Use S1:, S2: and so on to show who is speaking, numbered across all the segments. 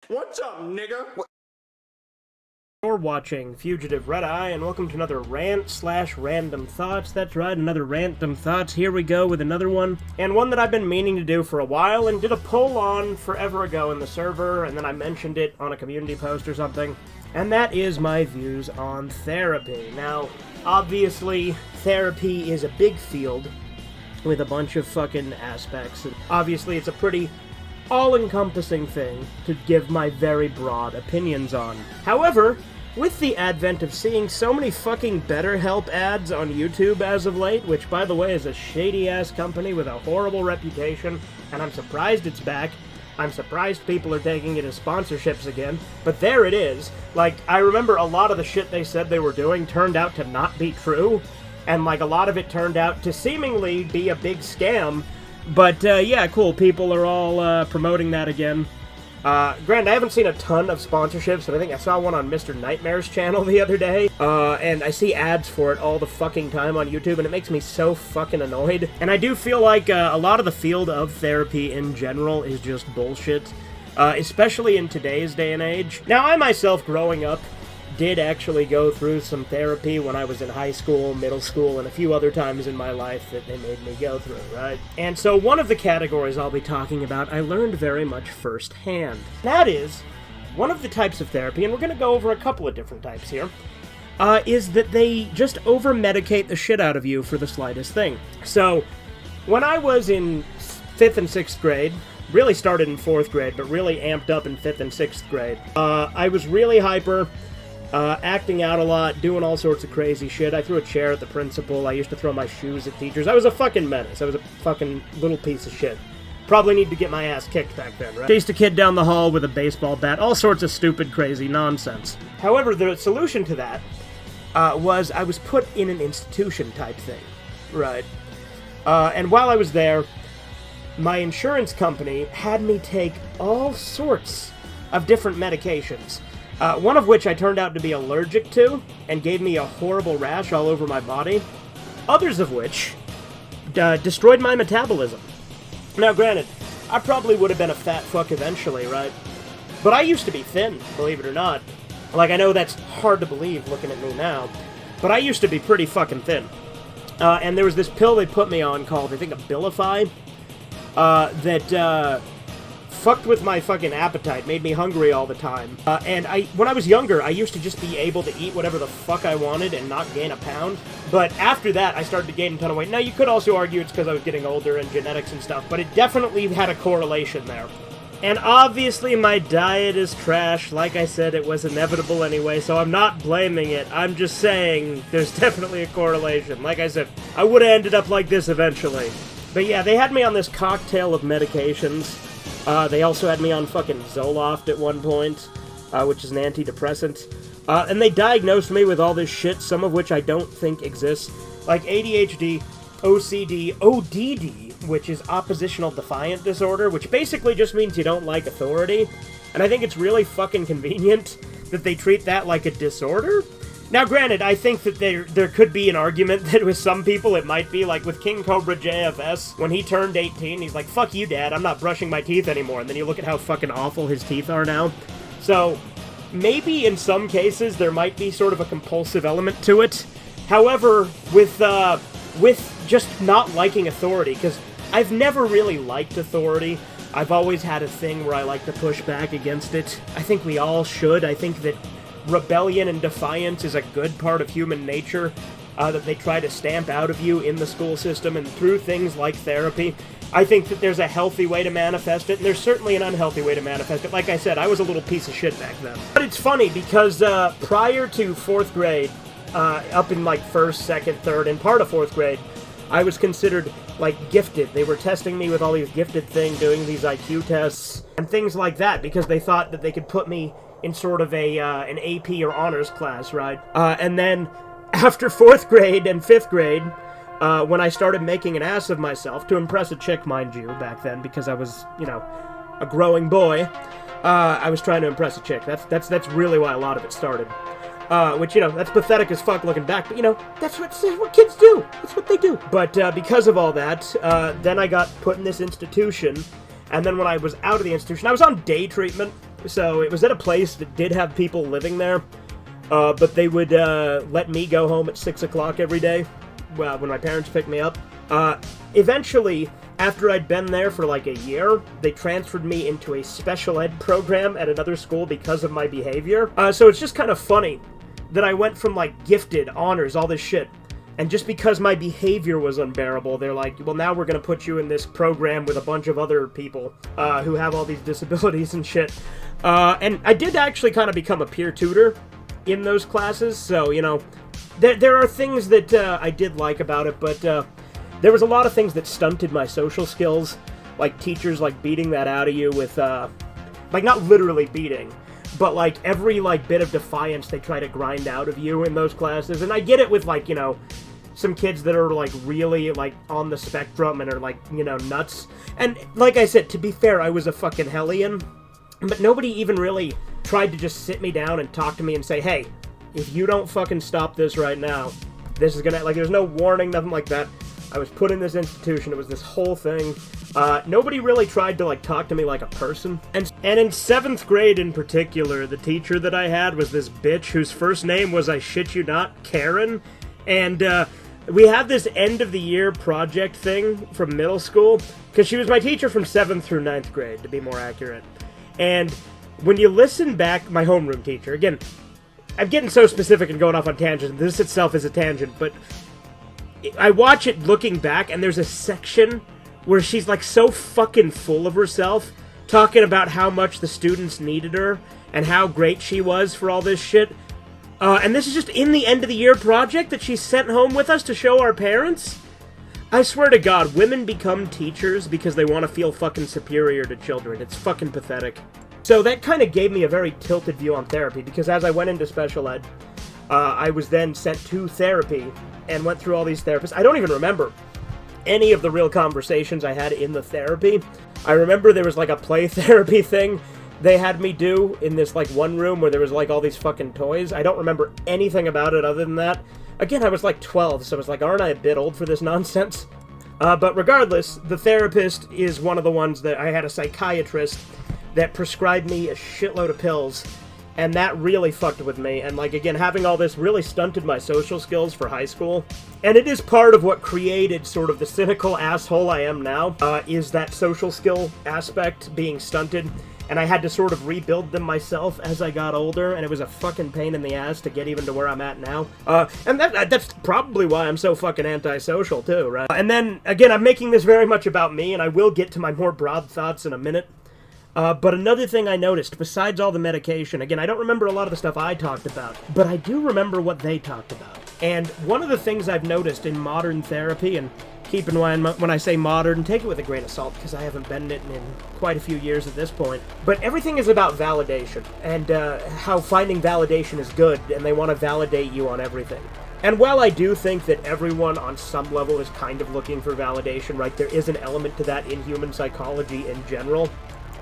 S1: What's up, nigga?
S2: You're watching Fugitive Red Eye, and welcome to another rant/random thoughts. That's right, another random thoughts. Here we go with another one, and one that I've been meaning to do for a while, and did a poll on forever ago in the server, and then I mentioned it on a community post or something, and that is my views on therapy. Now, obviously, therapy is a big field with a bunch of fucking aspects, and obviously it's a pretty all-encompassing thing to give my very broad opinions on. However, with the advent of seeing so many fucking BetterHelp ads on YouTube as of late, which, by the way, is a shady-ass company with a horrible reputation, and I'm surprised it's back. I'm surprised people are taking it as sponsorships again, but there it is. Like, I remember a lot of the shit they said they were doing turned out to not be true, and, like, a lot of it turned out to seemingly be a big scam. But, yeah, cool, people are all promoting that again. Granted, I haven't seen a ton of sponsorships, but I think I saw one on Mr. Nightmare's channel the other day, and I see ads for it all the fucking time on YouTube, and it makes me so fucking annoyed. And I do feel like a lot of the field of therapy in general is just bullshit, especially in today's day and age. Now, I myself, growing up, did actually go through some therapy when I was in high school, middle school, and a few other times in my life that they made me go through, right? And so one of the categories I'll be talking about, I learned very much firsthand. That is, one of the types of therapy, and we're going to go over a couple of different types here, is that they just over-medicate the shit out of you for the slightest thing. So, when I was in 5th and 6th grade, really started in 4th grade, but really amped up in 5th and 6th grade, I was really hyper, acting out a lot, doing all sorts of crazy shit. I threw a chair at the principal. I used to throw my shoes at teachers. I was a fucking menace. I was a fucking little piece of shit. Probably need to get my ass kicked back then, right? Chased a kid down the hall with a baseball bat. All sorts of stupid, crazy nonsense. However, the solution to that was I was put in an institution type thing, right? And while I was there, my insurance company had me take all sorts of different medications. One of which I turned out to be allergic to, and gave me a horrible rash all over my body. Others of which destroyed my metabolism. Now granted, I probably would have been a fat fuck eventually, right? But I used to be thin, believe it or not. Like, I know that's hard to believe looking at me now, but I used to be pretty fucking thin. And there was this pill they put me on called, I think, Abilify, that fucked with my fucking appetite, made me hungry all the time. And when I was younger, I used to just be able to eat whatever the fuck I wanted and not gain a pound. But after that, I started to gain a ton of weight. Now, you could also argue it's because I was getting older and genetics and stuff, but it definitely had a correlation there. And obviously, my diet is trash. Like I said, it was inevitable anyway, so I'm not blaming it. I'm just saying there's definitely a correlation. Like I said, I would have ended up like this eventually. But yeah, they had me on this cocktail of medications. They also had me on fucking Zoloft at one point, which is an antidepressant. And they diagnosed me with all this shit, some of which I don't think exists, like ADHD, OCD, ODD, which is oppositional defiant disorder, which basically just means you don't like authority. And I think it's really fucking convenient that they treat that like a disorder. Now, granted, I think that there could be an argument that with some people it might be, like with King Cobra JFS, when he turned 18, he's like, fuck you, Dad, I'm not brushing my teeth anymore, and then you look at how fucking awful his teeth are now. So, maybe in some cases there might be sort of a compulsive element to it. However, with just not liking authority, because I've never really liked authority. I've always had a thing where I like to push back against it. I think we all should. I think that rebellion and defiance is a good part of human nature that they try to stamp out of you in the school system and through things like therapy. I think that there's a healthy way to manifest it, and there's certainly an unhealthy way to manifest it. Like I said, I was a little piece of shit back then. But it's funny, because prior to 4th grade, up in like 1st, 2nd, 3rd, and part of 4th grade, I was considered, like, gifted. They were testing me with all these gifted things, doing these IQ tests, and things like that, because they thought that they could put me in sort of an AP or honors class, right? And then, after 4th grade and 5th grade, when I started making an ass of myself, to impress a chick, mind you, back then, because I was, you know, a growing boy, I was trying to impress a chick. That's really why a lot of it started. Which, you know, that's pathetic as fuck looking back, but, you know, that's what kids do. That's what they do. But because of all that, then I got put in this institution, and then when I was out of the institution, I was on day treatment, So it was at a place that did have people living there, but they would let me go home at 6 o'clock every day when my parents picked me up. Eventually, after I'd been there for like a year, they transferred me into a special ed program at another school because of my behavior. So it's just kind of funny that I went from like gifted, honors, all this shit, and just because my behavior was unbearable, they're like, well, now we're going to put you in this program with a bunch of other people who have all these disabilities and shit. And I did actually kind of become a peer tutor in those classes, so, you know, there are things that I did like about it, but there was a lot of things that stunted my social skills, like teachers, like, beating that out of you with, like, not literally beating, but, like, every, like, bit of defiance they try to grind out of you in those classes. And I get it with, like, you know, some kids that are, like, really, like, on the spectrum and are, like, you know, nuts. And, like I said, to be fair, I was a fucking hellion, but nobody even really tried to just sit me down and talk to me and say, hey, if you don't fucking stop this right now, this is gonna, like, there's no warning, nothing like that. I was put in this institution, it was this whole thing. Nobody really tried to, like, talk to me like a person. And in 7th grade in particular, the teacher that I had was this bitch whose first name was, I shit you not, Karen. And, we had this end-of-the-year project thing from middle school, because she was my teacher from 7th through 9th grade, to be more accurate. And when you listen back, my homeroom teacher, again, I'm getting so specific and going off on tangents, this itself is a tangent, but I watch it looking back, and there's a section where she's, like, so fucking full of herself, talking about how much the students needed her, and how great she was for all this shit. And this is just in the end-of-the-year project that she sent home with us to show our parents? I swear to God, women become teachers because they want to feel fucking superior to children. It's fucking pathetic. So that kind of gave me a very tilted view on therapy, because as I went into special ed, I was then sent to therapy and went through all these therapists. I don't even remember any of the real conversations I had in the therapy. I remember there was like a play therapy thing they had me do in this, like, one room where there was, like, all these fucking toys. I don't remember anything about it other than that. Again, I was, like, 12, so I was like, aren't I a bit old for this nonsense? But regardless, the therapist is one of the ones that I had a psychiatrist that prescribed me a shitload of pills, and that really fucked with me. And, like, again, having all this really stunted my social skills for high school. And it is part of what created sort of the cynical asshole I am now, is that social skill aspect being stunted. And I had to sort of rebuild them myself as I got older, and it was a fucking pain in the ass to get even to where I'm at now. And that's probably why I'm so fucking antisocial, too, right? And then, again, I'm making this very much about me, and I will get to my more broad thoughts in a minute. But another thing I noticed, besides all the medication, again, I don't remember a lot of the stuff I talked about, but I do remember what they talked about. And one of the things I've noticed in modern therapy, and keep in mind, when I say modern, take it with a grain of salt, because I haven't been in it in quite a few years at this point. But everything is about validation, and how finding validation is good, and they want to validate you on everything. And while I do think that everyone on some level is kind of looking for validation, right, there is an element to that in human psychology in general.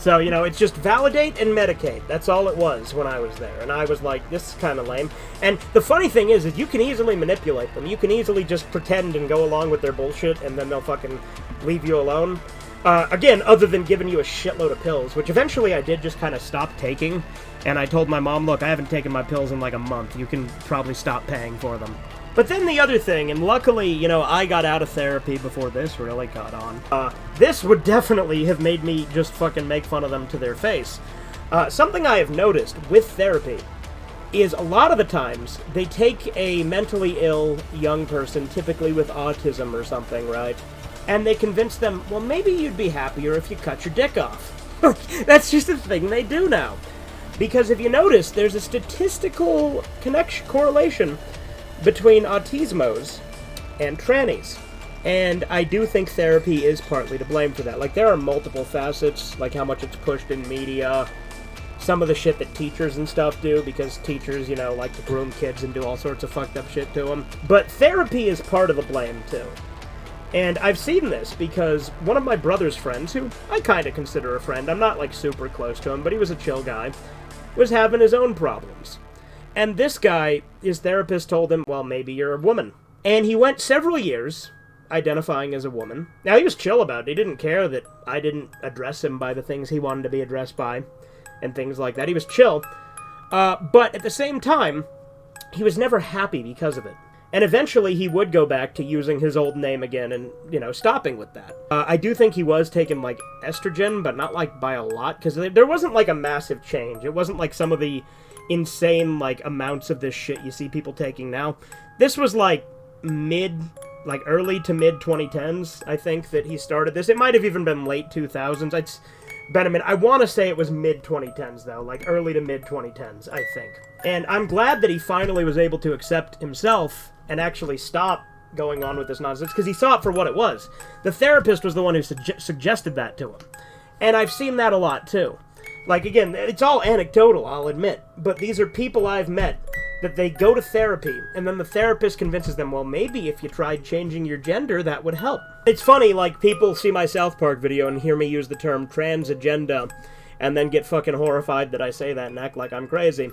S2: So, you know, it's just validate and medicate. That's all it was when I was there. And I was like, this is kind of lame. And the funny thing is you can easily manipulate them. You can easily just pretend and go along with their bullshit, and then they'll fucking leave you alone. Again, other than giving you a shitload of pills, which eventually I did just kind of stop taking. And I told my mom, look, I haven't taken my pills in like a month. You can probably stop paying for them. But then the other thing, and luckily, you know, I got out of therapy before this really caught on. This would definitely have made me just fucking make fun of them to their face. Something I have noticed with therapy is a lot of the times they take a mentally ill young person, typically with autism or something, right? And they convince them, well, maybe you'd be happier if you cut your dick off. That's just a thing they do now. Because if you notice, there's a statistical correlation between autismos and trannies. And I do think therapy is partly to blame for that. Like, there are multiple facets, like how much it's pushed in media, some of the shit that teachers and stuff do, because teachers, you know, like to groom kids and do all sorts of fucked up shit to them. But therapy is part of the blame, too. And I've seen this because one of my brother's friends, who I kind of consider a friend, I'm not, like, super close to him, but he was a chill guy, was having his own problems. And this guy, his therapist told him, well, maybe you're a woman. And he went several years identifying as a woman. Now, he was chill about it. He didn't care that I didn't address him by the things he wanted to be addressed by. and things like that. He was chill. But at the same time, he was never happy because of it. And eventually he would go back to using his old name again and, you know, stopping with that. I do think he was taking, like, estrogen, but not, like, by a lot, because there wasn't, like, a massive change. It wasn't like some of the insane, like, amounts of this shit you see people taking now. This was, like, early to mid-2010s, I think, that he started this. It might have even been late 2000s. It's been a minute. I want to say it was mid-2010s, though, like, early to mid-2010s, I think. And I'm glad that he finally was able to accept himself and actually stop going on with this nonsense, because he saw it for what it was. The therapist was the one who suggested that to him. And I've seen that a lot, too. Like, again, it's all anecdotal, I'll admit, but these are people I've met that they go to therapy, and then the therapist convinces them, well, maybe if you tried changing your gender, that would help. It's funny, like, people see my South Park video and hear me use the term trans agenda, and then get fucking horrified that I say that and act like I'm crazy.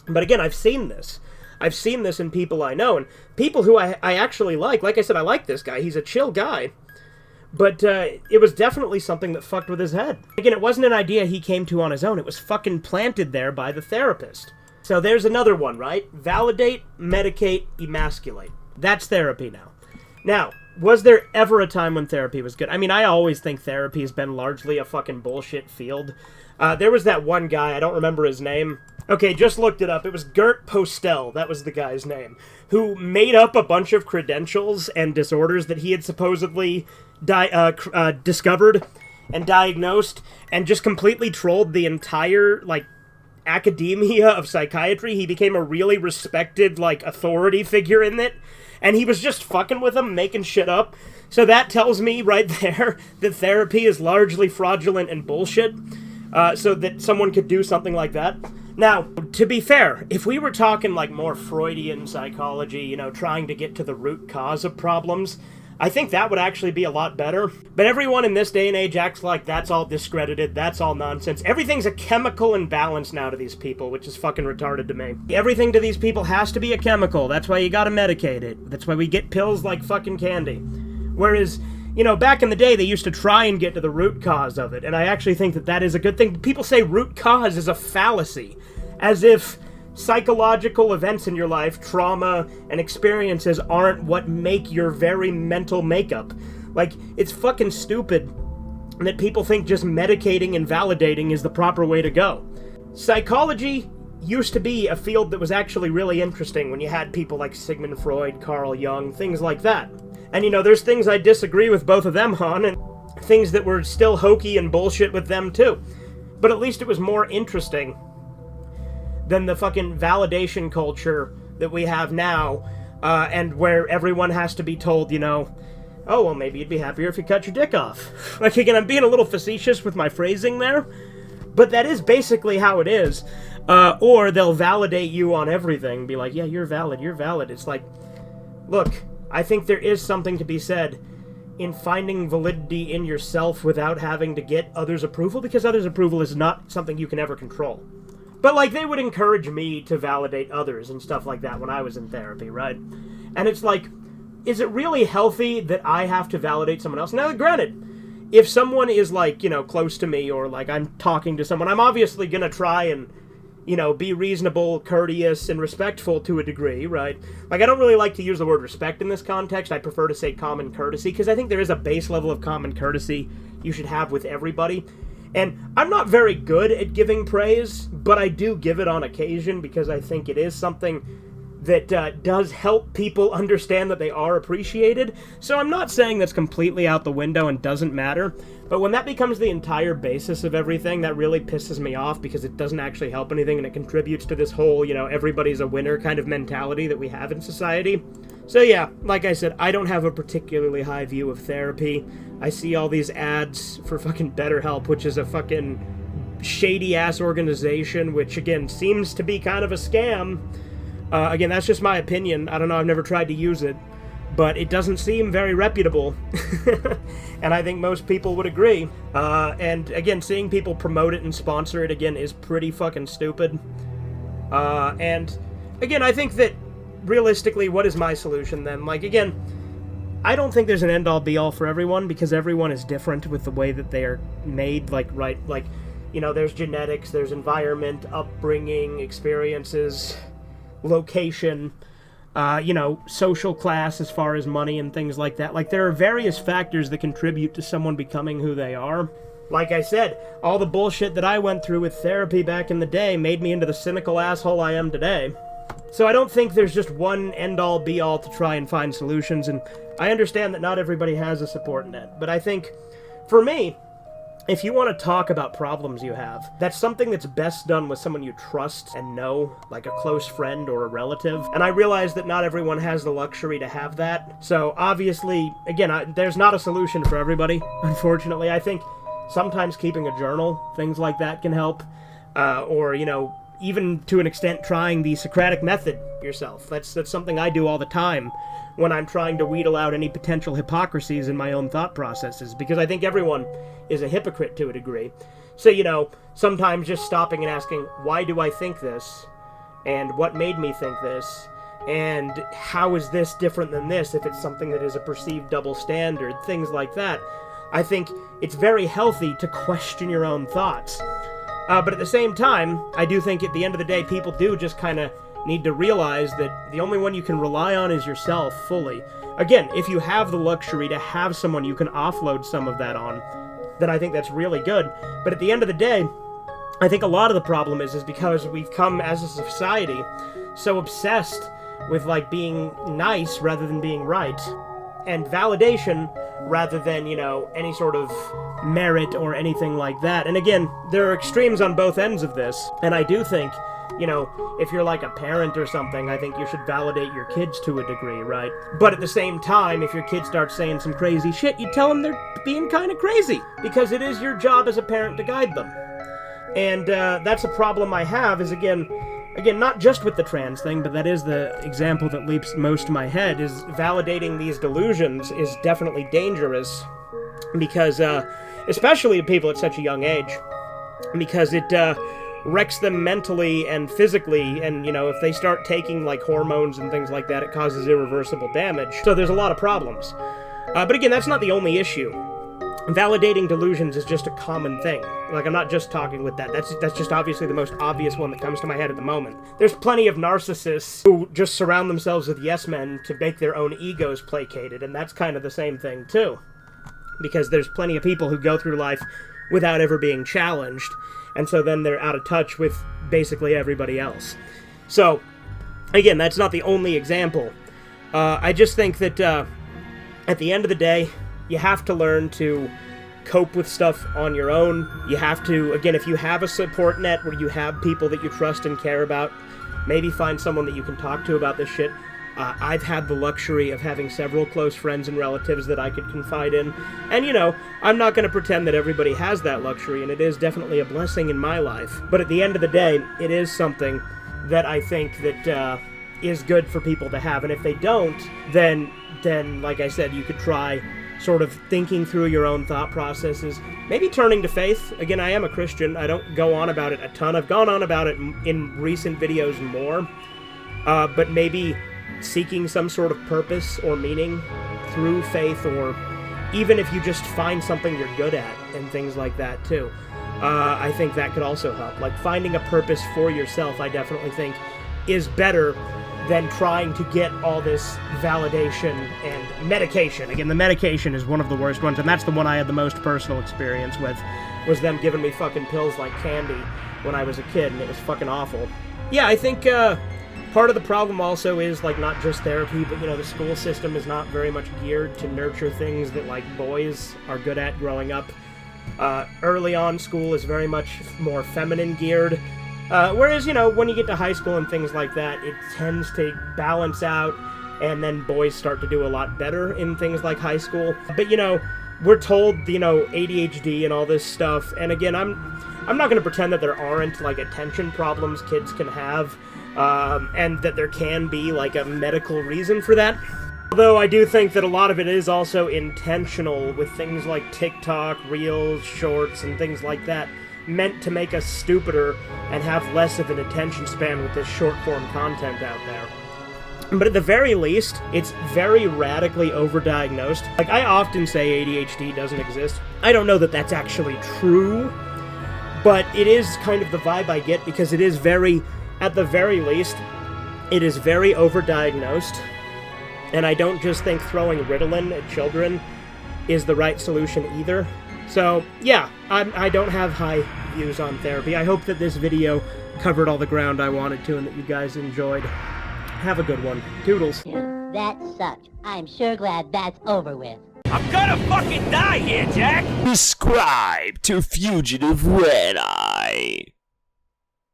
S2: But again, I've seen this. I've seen this in people I know, and people who I actually like. Like I said, I like this guy. He's a chill guy. But it was definitely something that fucked with his head. Again, it wasn't an idea he came to on his own. It was fucking planted there by the therapist. So there's another one, right? Validate, medicate, emasculate. That's therapy now. Now, was there ever a time when therapy was good? I mean, I always think therapy has been largely a fucking bullshit field. There was that one guy, I don't remember his name. Okay, just looked it up. It was Gert Postel, that was the guy's name, who made up a bunch of credentials and disorders that he had supposedly discovered and diagnosed, and just completely trolled the entire, like, academia of psychiatry. He became a really respected, like, authority figure in it, and he was just fucking with them, making shit up. So that tells me right there that therapy is largely fraudulent and bullshit, so that someone could do something like that. Now, to be fair, if we were talking, like, more Freudian psychology, you know, trying to get to the root cause of problems, I think that would actually be a lot better. But everyone in this day and age acts like that's all discredited, that's all nonsense. Everything's a chemical imbalance now to these people, which is fucking retarded to me. Everything to these people has to be a chemical. That's why you gotta medicate it. That's why we get pills like fucking candy. Whereas, you know, back in the day, they used to try and get to the root cause of it, and I actually think that that is a good thing. People say root cause is a fallacy, as if psychological events in your life, trauma, and experiences aren't what make your very mental makeup. Like, it's fucking stupid that people think just medicating and validating is the proper way to go. Psychology used to be a field that was actually really interesting when you had people like Sigmund Freud, Carl Jung, things like that. And, you know, there's things I disagree with both of them on, and things that were still hokey and bullshit with them, too. But at least it was more interesting than the fucking validation culture that we have now, and where everyone has to be told, you know, oh, well, maybe you'd be happier if you cut your dick off. Like, again, I'm being a little facetious with my phrasing there, but that is basically how it is. Or they'll validate you on everything, be like, yeah, you're valid, you're valid. It's like, look, I think there is something to be said in finding validity in yourself without having to get others' approval, because others' approval is not something you can ever control. But, like, they would encourage me to validate others and stuff like that when I was in therapy, right? And it's like, is it really healthy that I have to validate someone else? Now, granted, if someone is, like, you know, close to me, or, like, I'm talking to someone, I'm obviously gonna try and, you know, be reasonable, courteous, and respectful to a degree, right? Like, I don't really like to use the word respect in this context. I prefer to say common courtesy, because I think there is a base level of common courtesy you should have with everybody. And I'm not very good at giving praise, but I do give it on occasion, because I think it is something that does help people understand that they are appreciated. So I'm not saying that's completely out the window and doesn't matter, but when that becomes the entire basis of everything, that really pisses me off, because it doesn't actually help anything, and it contributes to this whole, you know, everybody's a winner kind of mentality that we have in society. So yeah, like I said, I don't have a particularly high view of therapy. I see all these ads for fucking BetterHelp, which is a fucking shady-ass organization, which, again, seems to be kind of a scam. Again, that's just my opinion. I don't know, I've never tried to use it, but it doesn't seem very reputable. And I think most people would agree. And again, seeing people promote it and sponsor it, again, is pretty fucking stupid. And again, I think that realistically, what is my solution then? Like, again, I don't think there's an end-all be-all for everyone, because everyone is different with the way that they are made. Like, right, like, You know, there's genetics, there's environment, upbringing, experiences, location, you know, social class as far as money and things like that. Like, there are various factors that contribute to someone becoming who they are. Like I said, all the bullshit that I went through with therapy back in the day made me into the cynical asshole I am today. So I don't think there's just one end-all, be-all to try and find solutions, and I understand that not everybody has a support net, but I think, for me, if you want to talk about problems you have, that's something that's best done with someone you trust and know, like a close friend or a relative. And I realize that not everyone has the luxury to have that. So obviously, again, there's not a solution for everybody, unfortunately. I think sometimes keeping a journal, things like that can help. Or, you know, even to an extent trying the Socratic method yourself. That's something I do all the time when I'm trying to wheedle out any potential hypocrisies in my own thought processes, because I think everyone is a hypocrite to a degree. So, you know, sometimes just stopping and asking, why do I think this? And what made me think this? And how is this different than this if it's something that is a perceived double standard? Things like that. I think it's very healthy to question your own thoughts. But at the same time, I do think at the end of the day, people do just kind of need to realize that the only one you can rely on is yourself fully. Again, if you have the luxury to have someone you can offload some of that on, then I think that's really good. But at the end of the day, I think a lot of the problem is because we've come as a society so obsessed with, like, being nice rather than being right, and validation rather than, you know, any sort of merit or anything like that. And again, there are extremes on both ends of this, and I do think, you know, if you're like a parent or something, I think you should validate your kids to a degree, right? But at the same time, if your kid starts saying some crazy shit, you tell them they're being kind of crazy, because it is your job as a parent to guide them. And that's a problem I have, is again, not just with the trans thing, but that is the example that leaps most to my head, is validating these delusions is definitely dangerous, because, especially people at such a young age, because it wrecks them mentally and physically, and, you know, if they start taking, like, hormones and things like that, it causes irreversible damage. So there's a lot of problems. But again, that's not the only issue. Validating delusions is just a common thing. Like, I'm not just talking with that. That's just obviously the most obvious one that comes to my head at the moment. There's plenty of narcissists who just surround themselves with yes men to make their own egos placated, and that's kind of the same thing, too. Because there's plenty of people who go through life without ever being challenged, and so then they're out of touch with basically everybody else. So, again, that's not the only example. I just think that at the end of the day, you have to learn to cope with stuff on your own. You have to, again, if you have a support net where you have people that you trust and care about, maybe find someone that you can talk to about this shit. I've had the luxury of having several close friends and relatives that I could confide in. And, you know, I'm not going to pretend that everybody has that luxury, and it is definitely a blessing in my life. But at the end of the day, it is something that I think that is good for people to have. And if they don't, then like I said, you could try sort of thinking through your own thought processes, maybe turning to faith. Again, I am a Christian. I don't go on about it a ton. I've gone on about it in recent videos more, but maybe seeking some sort of purpose or meaning through faith, or even if you just find something you're good at and things like that too. I think that could also help. Like, finding a purpose for yourself, I definitely think, is better than trying to get all this validation and medication. Again, the medication is one of the worst ones, and that's the one I had the most personal experience with, was them giving me fucking pills like candy when I was a kid, and it was fucking awful. Yeah, I think part of the problem also is, like, not just therapy, but, you know, the school system is not very much geared to nurture things that, like, boys are good at growing up. Early on, school is very much more feminine geared. Whereas, you know, when you get to high school and things like that, it tends to balance out, and then boys start to do a lot better in things like high school. But, you know, we're told, you know, ADHD and all this stuff, and again, I'm not going to pretend that there aren't, like, attention problems kids can have, and that there can be, like, a medical reason for that. Although I do think that a lot of it is also intentional, with things like TikTok, Reels, Shorts, and things like that, meant to make us stupider and have less of an attention span with this short-form content out there. But at the very least, it's very radically overdiagnosed. Like, I often say ADHD doesn't exist. I don't know that that's actually true, but it is kind of the vibe I get because it is very, at the very least, it is very overdiagnosed, and I don't just think throwing Ritalin at children is the right solution either. So, yeah, I don't have high views on therapy. I hope that this video covered all the ground I wanted to and that you guys enjoyed. Have a good one. Toodles.
S1: That sucked. I'm sure glad that's over with.
S3: I'm gonna fucking die here, Jack!
S4: Subscribe to Fugitive Red Eye.